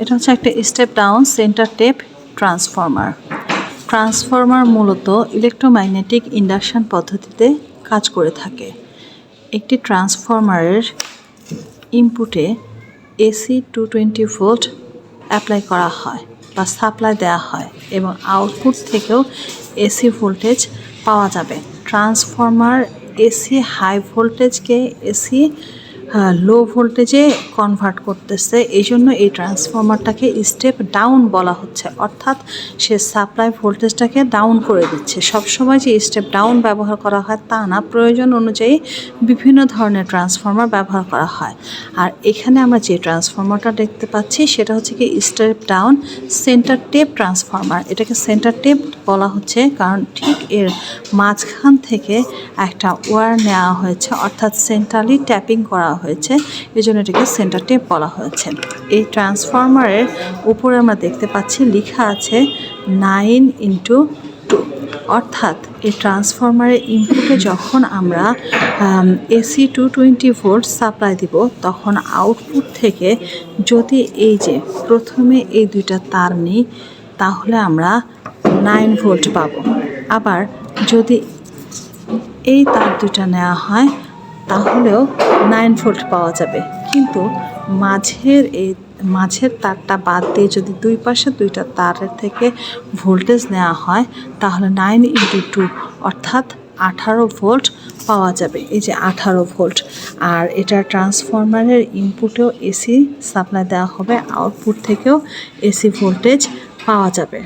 এটা হচ্ছে একটা step down center tap transformer. Transformer মূলত ইলেকট্রোম্যাগনেটিক ইন্ডাকশন পদ্ধতিতে কাজ করে থাকে। একটি ট্রান্সফরমারের ইনপুটে এসি 220 ভোল্ট অ্যাপ্লাই করা হয় বা সাপ্লাই দেওয়া হয় এবং আউটপুট থেকেও এসি ভোল্টেজ পাওয়া যাবে। ট্রান্সফরমার এসি হাই ভোল্টেজকে এসি লো ভোল্টেজে কনভার্ট করতেছে, এই জন্য এই ট্রান্সফরমারটাকে স্টেপ ডাউন বলা হচ্ছে, অর্থাৎ সে সাপ্লাই ভোল্টেজটাকে ডাউন করে দিচ্ছে। সবসময় যে স্টেপ ডাউন ব্যবহার করা হয় তা না, প্রয়োজন অনুযায়ী বিভিন্ন ধরনের ট্রান্সফরমার ব্যবহার করা হয়। আর এখানে আমরা যে ট্রান্সফরমারটা দেখতে পাচ্ছি সেটা হচ্ছে কি step down center tap transformer. এটাকে সেন্টার টেপ বলা হচ্ছে কারণ ঠিক এর মাঝখান থেকে একটা ওয়্যার নেওয়া হয়েছে, অর্থাৎ সেন্ট্রালি ট্যাপিং করা হয়েছে, এই জন্য এটাকে সেন্টার টেপ বলা হয়েছে। এই ট্রান্সফরমারের উপরে আমরা দেখতে পাচ্ছি লেখা আছে 9x2, অর্থাৎ এই ট্রান্সফরমারের ইনপুটে যখন আমরা এসি 220 ভোল্ট সাপ্লাই দিব তখন আউটপুট থেকে যদি এই যে প্রথমে এই দুইটা তার নিই তাহলে আমরা 9 ভোল্ট পাবো। আবার যদি এই তার দুটা নেওয়া হয় তাহলেও 9 ভোল্ট পাওয়া যাবে, কিন্তু মাঝের তারটা বাদ দিয়ে যদি দুই পাশে দুইটা তারের থেকে ভোল্টেজ নেওয়া হয় তাহলে 9x2 অর্থাৎ 18 ভোল্ট পাওয়া যাবে। এই যে 18 ভোল্ট। আর এটা ট্রান্সফরমারের ইনপুটেও এসি সাপ্লাই দেওয়া হবে, আউটপুট থেকেও এসি ভোল্টেজ পাওয়া যাবে।